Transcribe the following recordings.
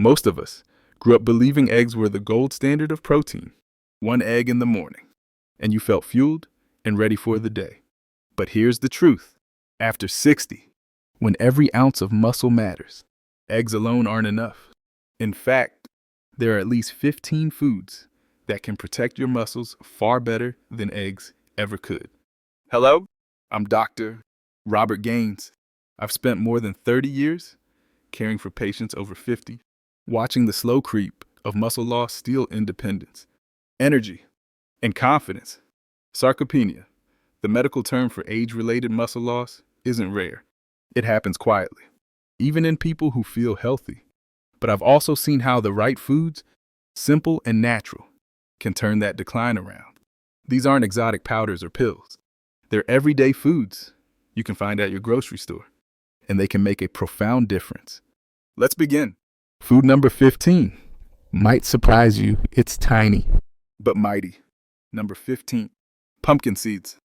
Most of us grew up believing eggs were the gold standard of protein. One egg in the morning, and you felt fueled and ready for the day. But here's the truth. After 60, when every ounce of muscle matters, eggs alone aren't enough. In fact, there are at least 15 foods that can protect your muscles far better than eggs ever could. Hello, I'm Dr. Robert Gaines. I've spent more than 30 years caring for patients over 50, watching the slow creep of muscle loss steal independence, energy, and confidence. Sarcopenia, the medical term for age-related muscle loss, isn't rare. It happens quietly, even in people who feel healthy. But I've also seen how the right foods, simple and natural, can turn that decline around. These aren't exotic powders or pills. They're everyday foods you can find at your grocery store, and they can make a profound difference. Let's begin. Food number 15. Might surprise you, it's tiny, but mighty. Number 15. Pumpkin seeds.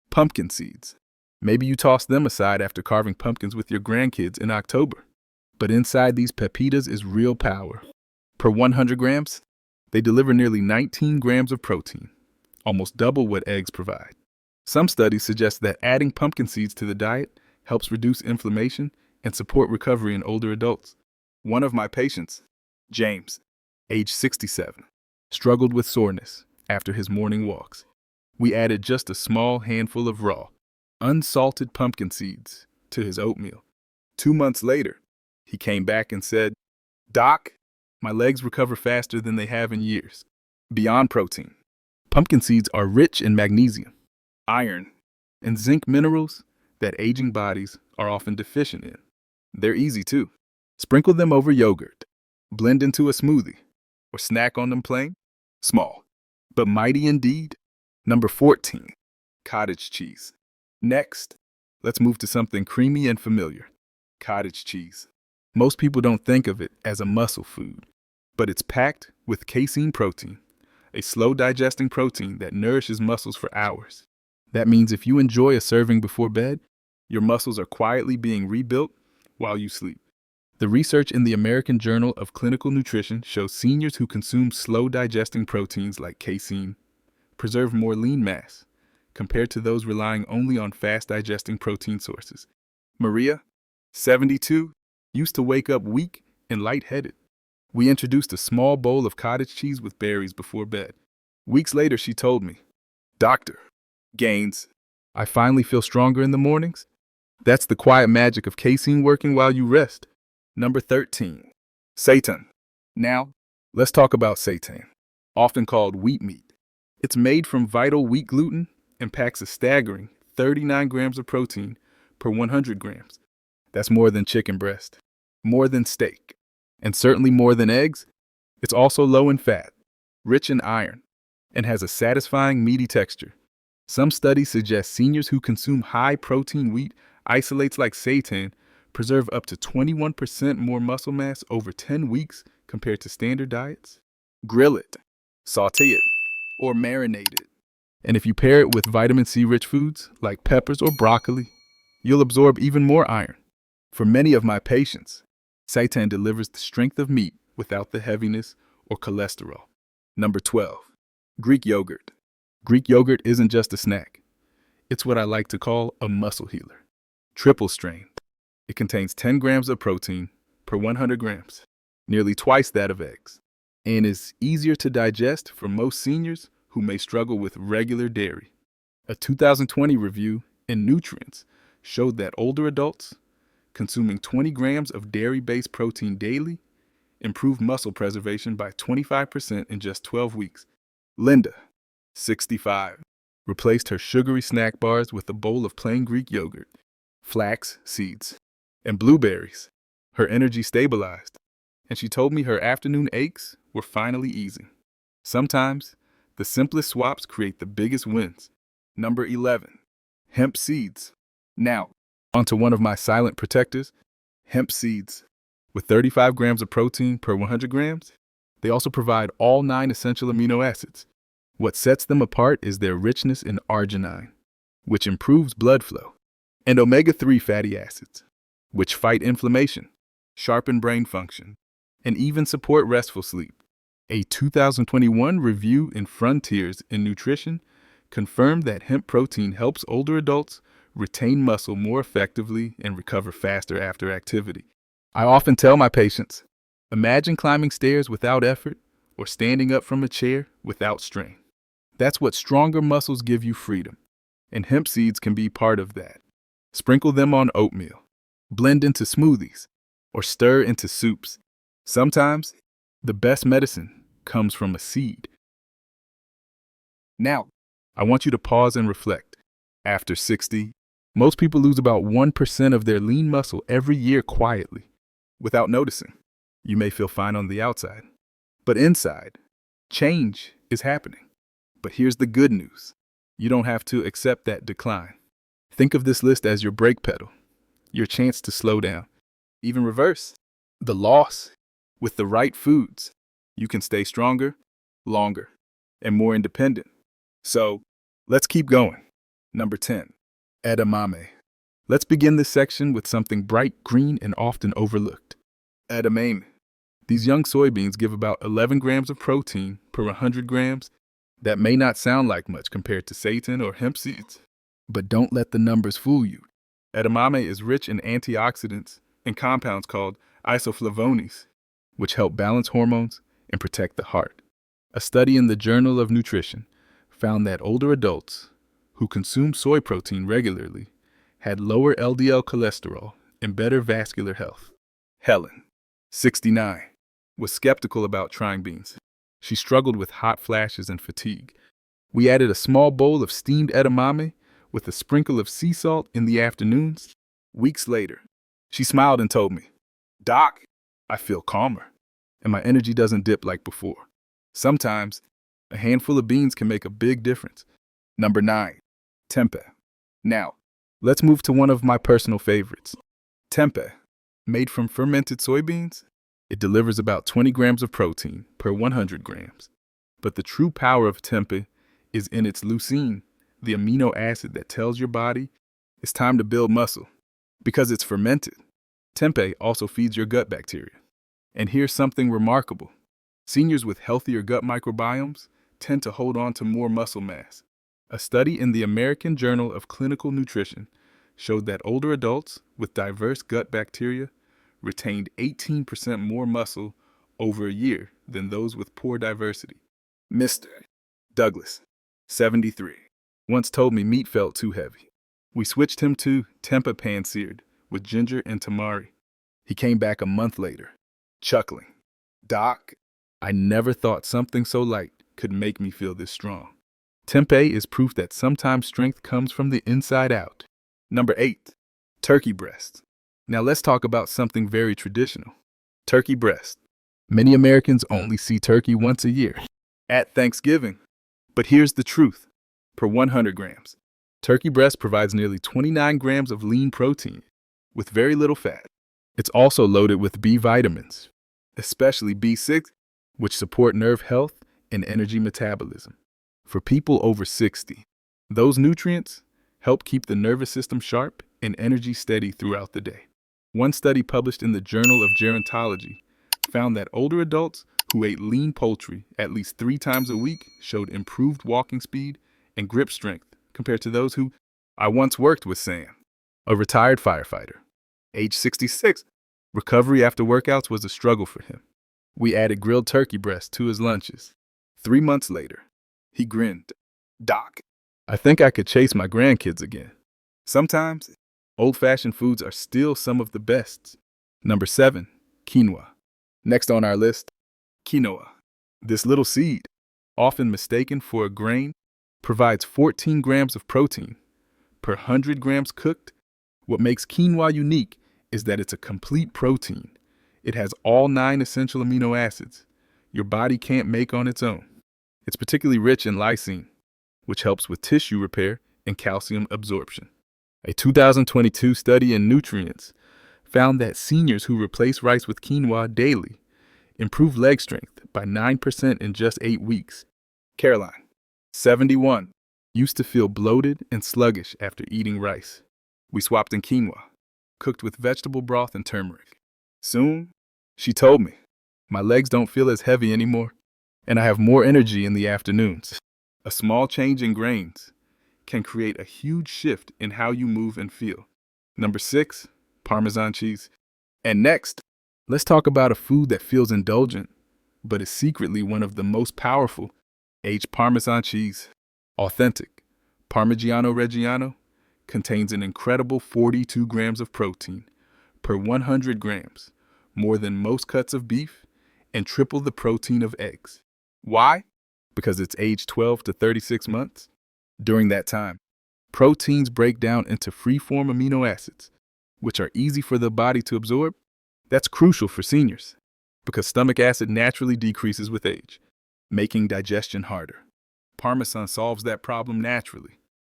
Pumpkin seeds. Maybe you toss them aside after carving pumpkins with your grandkids in October. But inside these pepitas is real power. Per 100 grams, they deliver nearly 19 grams of protein, almost double what eggs provide. Some studies suggest that adding pumpkin seeds to the diet helps reduce inflammation and support recovery in older adults. One of my patients, James, age 67, struggled with soreness after his morning walks. We added just a small handful of raw, unsalted pumpkin seeds to his oatmeal. 2 months later, he came back and said, "Doc, my legs recover faster than they have in years." Beyond protein, pumpkin seeds are rich in magnesium, iron, and zinc minerals that aging bodies are often deficient in. They're easy too. Sprinkle them over yogurt, blend into a smoothie, or snack on them plain. Small, but mighty indeed. Number 14, cottage cheese. Next, let's move to something creamy and familiar, cottage cheese. Most people don't think of it as a muscle food, but it's packed with casein protein, a slow-digesting protein that nourishes muscles for hours. That means if you enjoy a serving before bed, your muscles are quietly being rebuilt while you sleep. The research in the American Journal of Clinical Nutrition shows seniors who consume slow-digesting proteins like casein preserve more lean mass compared to those relying only on fast-digesting protein sources. Maria, 72, used to wake up weak and lightheaded. We introduced a small bowl of cottage cheese with berries before bed. Weeks later, she told me, "Dr. Gaines, I finally feel stronger in the mornings." That's the quiet magic of casein working while you rest. Number 13, seitan. Now, let's talk about seitan, often called wheat meat. It's made from vital wheat gluten and packs a staggering 39 grams of protein per 100 grams. That's more than chicken breast, more than steak, and certainly more than eggs. It's also low in fat, rich in iron, and has a satisfying meaty texture. Some studies suggest seniors who consume high-protein wheat isolates like seitan preserve up to 21% more muscle mass over 10 weeks compared to standard diets. Grill it, saute it, or marinate it. And if you pair it with vitamin C-rich foods like peppers or broccoli, you'll absorb even more iron. For many of my patients, seitan delivers the strength of meat without the heaviness or cholesterol. Number 12, Greek yogurt. Greek yogurt isn't just a snack. It's what I like to call a muscle healer. Triple strain. It contains 10 grams of protein per 100 grams, nearly twice that of eggs, and is easier to digest for most seniors who may struggle with regular dairy. A 2020 review in Nutrients showed that older adults consuming 20 grams of dairy-based protein daily improved muscle preservation by 25% in just 12 weeks. Linda, 65, replaced her sugary snack bars with a bowl of plain Greek yogurt, flax seeds, and blueberries. Her energy stabilized, and she told me her afternoon aches were finally easing. Sometimes, the simplest swaps create the biggest wins. Number 11, hemp seeds. Now, onto one of my silent protectors, hemp seeds. With 35 grams of protein per 100 grams, they also provide all 9 essential amino acids. What sets them apart is their richness in arginine, which improves blood flow, and omega-3 fatty acids, which fight inflammation, sharpen brain function, and even support restful sleep. A 2021 review in Frontiers in Nutrition confirmed that hemp protein helps older adults retain muscle more effectively and recover faster after activity. I often tell my patients, imagine climbing stairs without effort or standing up from a chair without strain. That's what stronger muscles give you freedom, and hemp seeds can be part of that. Sprinkle them on oatmeal, blend into smoothies, or stir into soups. Sometimes, the best medicine comes from a seed. Now, I want you to pause and reflect. After 60, most people lose about 1% of their lean muscle every year quietly, without noticing. You may feel fine on the outside, but inside, change is happening. But here's the good news. You don't have to accept that decline. Think of this list as your brake pedal, your chance to slow down, even reverse the loss. With the right foods, you can stay stronger, longer, and more independent. So, let's keep going. Number 10, edamame. Let's begin this section with something bright green and often overlooked. Edamame. These young soybeans give about 11 grams of protein per 100 grams. That may not sound like much compared to seitan or hemp seeds, but don't let the numbers fool you. Edamame is rich in antioxidants and compounds called isoflavones, which help balance hormones and protect the heart. A study in the Journal of Nutrition found that older adults who consume soy protein regularly had lower LDL cholesterol and better vascular health. Helen, 69, was skeptical about trying beans. She struggled with hot flashes and fatigue. We added a small bowl of steamed edamame with a sprinkle of sea salt in the afternoons. Weeks later, she smiled and told me, "Doc, I feel calmer, and my energy doesn't dip like before." Sometimes, a handful of beans can make a big difference. Number 9, tempeh. Now, let's move to one of my personal favorites. Tempeh, made from fermented soybeans, it delivers about 20 grams of protein per 100 grams. But the true power of tempeh is in its leucine, the amino acid that tells your body it's time to build muscle. Because it's fermented, tempeh also feeds your gut bacteria. And here's something remarkable. Seniors with healthier gut microbiomes tend to hold on to more muscle mass. A study in the American Journal of Clinical Nutrition showed that older adults with diverse gut bacteria retained 18% more muscle over a year than those with poor diversity. Mr. Douglas, 73, once told me meat felt too heavy. We switched him to tempeh pan-seared with ginger and tamari. He came back a month later, chuckling. "Doc, I never thought something so light could make me feel this strong." Tempeh is proof that sometimes strength comes from the inside out. Number 8, turkey breast. Now let's talk about something very traditional. Turkey breast. Many Americans only see turkey once a year, at Thanksgiving. But here's the truth. Per 100 grams, turkey breast provides nearly 29 grams of lean protein with very little fat. It's also loaded with B vitamins, especially B6, which support nerve health and energy metabolism. For people over 60, those nutrients help keep the nervous system sharp and energy steady throughout the day. One study published in the Journal of Gerontology found that older adults who ate lean poultry at least 3 times a week showed improved walking speed and grip strength compared to those who. I once worked with Sam, a retired firefighter. Age 66, recovery after workouts was a struggle for him. We added grilled turkey breast to his lunches. 3 months later, he grinned. "Doc, I think I could chase my grandkids again." Sometimes, old-fashioned foods are still some of the best. Number 7, quinoa. Next on our list, quinoa. This little seed, often mistaken for a grain, provides 14 grams of protein per 100 grams cooked. What makes quinoa unique is that it's a complete protein. It has all 9 essential amino acids your body can't make on its own. It's particularly rich in lysine, which helps with tissue repair and calcium absorption. A 2022 study in Nutrients found that seniors who replace rice with quinoa daily improved leg strength by 9% in just 8 weeks. Caroline, 71, used to feel bloated and sluggish after eating rice. We swapped in quinoa, cooked with vegetable broth and turmeric. Soon, she told me, My legs don't feel as heavy anymore, and I have more energy in the afternoons. A small change in grains can create a huge shift in how you move and feel. Number 6, Parmesan cheese. And next, let's talk about a food that feels indulgent, but is secretly one of the most powerful: aged Parmesan cheese. Authentic Parmigiano Reggiano contains an incredible 42 grams of protein per 100 grams, more than most cuts of beef, and triple the protein of eggs. Why? Because it's aged 12 to 36 months. During that time, proteins break down into free-form amino acids, which are easy for the body to absorb. That's crucial for seniors, because stomach acid naturally decreases with age, making digestion harder. Parmesan solves that problem naturally.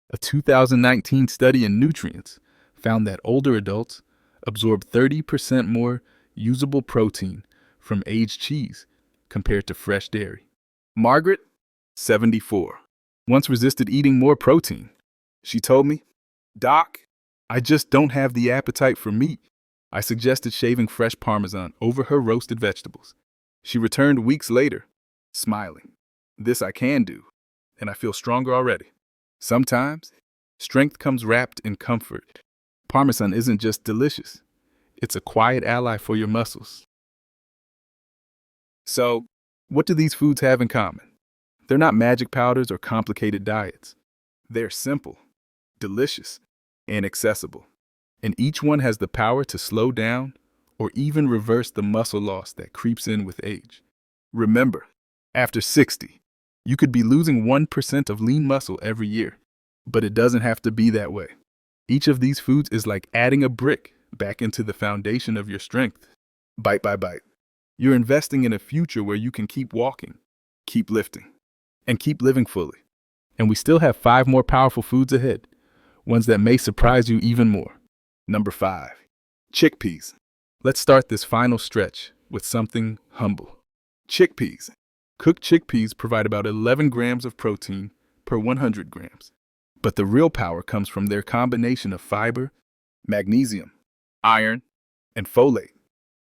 A 2019 study in Nutrients found that older adults absorb 30% more usable protein from aged cheese compared to fresh dairy. Margaret, 74, once resisted eating more protein. She told me, "Doc, I just don't have the appetite for meat." I suggested shaving fresh Parmesan over her roasted vegetables. She returned weeks later, smiling. "This I can do, and I feel stronger already." Sometimes, strength comes wrapped in comfort. Parmesan isn't just delicious, it's a quiet ally for your muscles. So, what do these foods have in common? They're not magic powders or complicated diets. They're simple, delicious, and accessible. And each one has the power to slow down or even reverse the muscle loss that creeps in with age. Remember, after 60, you could be losing 1% of lean muscle every year, but it doesn't have to be that way. Each of these foods is like adding a brick back into the foundation of your strength. Bite by bite, you're investing in a future where you can keep walking, keep lifting, and keep living fully. And we still have 5 more powerful foods ahead, ones that may surprise you even more. Number 5, chickpeas. Let's start this final stretch with something humble. Chickpeas. Cooked chickpeas provide about 11 grams of protein per 100 grams. But the real power comes from their combination of fiber, magnesium, iron, and folate.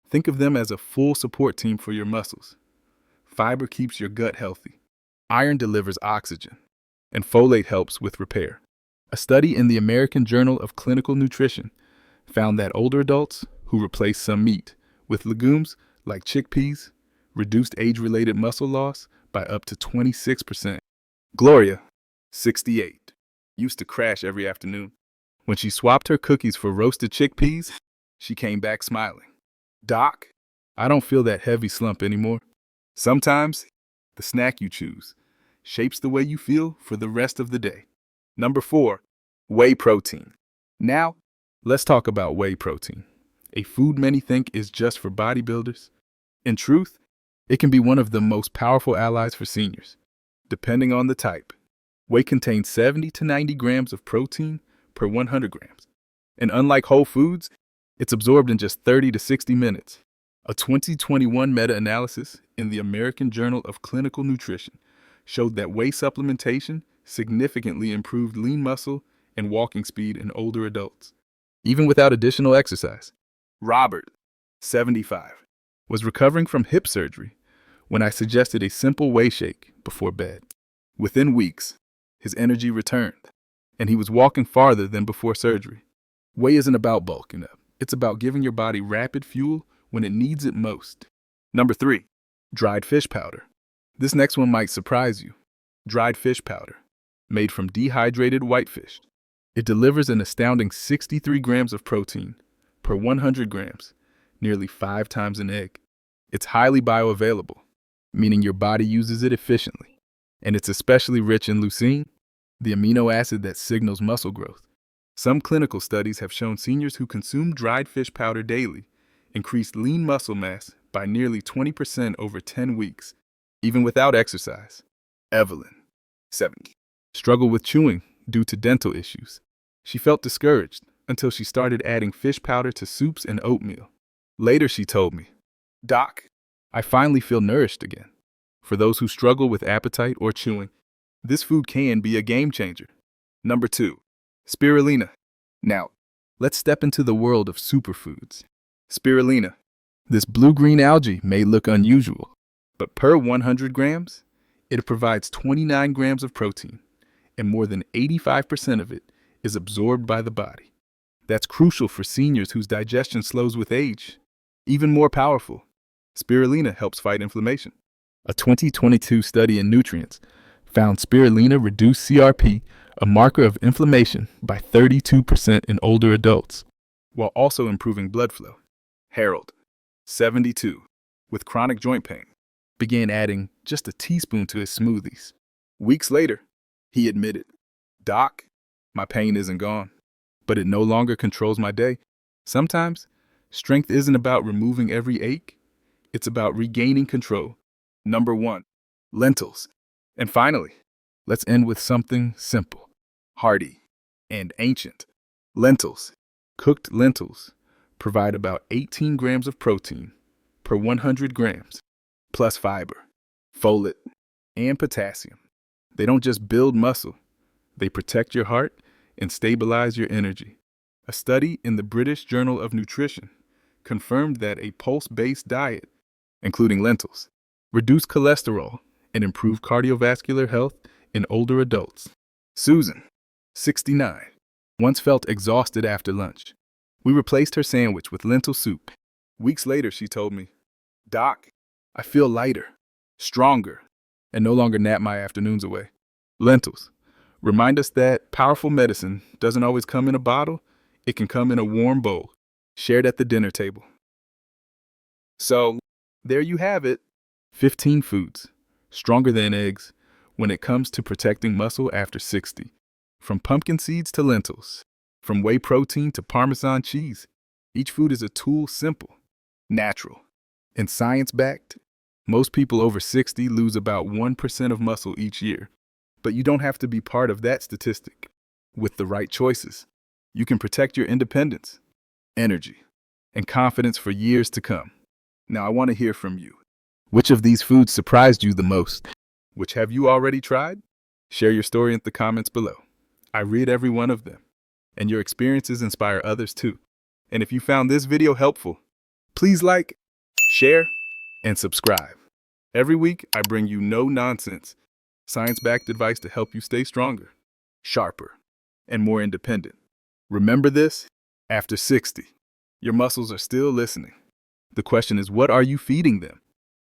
Think of them as a full support team for your muscles. Fiber keeps your gut healthy. Iron delivers oxygen, and folate helps with repair. A study in the American Journal of Clinical Nutrition found that older adults who replaced some meat with legumes like chickpeas reduced age-related muscle loss by up to 26%. Gloria, 68, used to crash every afternoon. When she swapped her cookies for roasted chickpeas, she came back smiling. "Doc, I don't feel that heavy slump anymore." Sometimes, the snack you choose shapes the way you feel for the rest of the day. Number 4, whey protein. Now, let's talk about whey protein, a food many think is just for bodybuilders. In truth, it can be one of the most powerful allies for seniors. Depending on the type, whey contains 70 to 90 grams of protein per 100 grams. And unlike whole foods, it's absorbed in just 30 to 60 minutes. A 2021 meta-analysis in the American Journal of Clinical Nutrition showed that whey supplementation significantly improved lean muscle and walking speed in older adults, even without additional exercise. Robert, 75, was recovering from hip surgery when I suggested a simple whey shake before bed. Within weeks, his energy returned, and he was walking farther than before surgery. Whey isn't about bulking up. It's about giving your body rapid fuel when it needs it most. Number 3, dried fish powder. This next one might surprise you. Dried fish powder, made from dehydrated whitefish. It delivers an astounding 63 grams of protein per 100 grams, nearly 5 times an egg. It's highly bioavailable, meaning your body uses it efficiently. And it's especially rich in leucine, the amino acid that signals muscle growth. Some clinical studies have shown seniors who consume dried fish powder daily increased lean muscle mass by nearly 20% over 10 weeks, even without exercise. Evelyn, 70, struggled with chewing due to dental issues. She felt discouraged until she started adding fish powder to soups and oatmeal. Later, she told me, "Doc, I finally feel nourished again." For those who struggle with appetite or chewing, this food can be a game changer. Number 2, spirulina. Now, let's step into the world of superfoods. Spirulina, This blue-green algae may look unusual, but per 100 grams, it provides 29 grams of protein, and more than 85% of it is absorbed by the body. That's crucial for seniors whose digestion slows with age. Even more powerful, spirulina helps fight inflammation. A 2022 study in Nutrients found spirulina reduced CRP, a marker of inflammation, by 32% in older adults, while also improving blood flow. Harold, 72, with chronic joint pain, began adding just a teaspoon to his smoothies. Weeks later, he admitted, "Doc, my pain isn't gone, but it no longer controls my day." Sometimes, strength isn't about removing every ache, it's about regaining control. Number 1, lentils. And finally, let's end with something simple, hearty, and ancient. Lentils. Cooked lentils provide about 18 grams of protein per 100 grams, plus fiber, folate, and potassium. They don't just build muscle, they protect your heart and stabilize your energy. A study in the British Journal of Nutrition confirmed that a pulse-based diet, including lentils, reduced cholesterol and improved cardiovascular health in older adults. Susan, 69, once felt exhausted after lunch. We replaced her sandwich with lentil soup. Weeks later, she told me, "Doc, I feel lighter, stronger, and no longer nap my afternoons away." Lentils remind us that powerful medicine doesn't always come in a bottle, it can come in a warm bowl, shared at the dinner table. So, there you have it. 15 foods, stronger than eggs, when it comes to protecting muscle after 60. From pumpkin seeds to lentils, from whey protein to Parmesan cheese, each food is a tool, simple, natural, and science-backed. Most people over 60 lose about 1% of muscle each year, but you don't have to be part of that statistic. With the right choices, you can protect your independence, energy, and confidence for years to come. Now I want to hear from you. Which of these foods surprised you the most? Which have you already tried? Share your story in the comments below. I read every one of them, and your experiences inspire others too. And if you found this video helpful, please like, share, and subscribe. Every week, I bring you no-nonsense, science-backed advice to help you stay stronger, sharper, and more independent. Remember this, after 60, your muscles are still listening. The question is, what are you feeding them?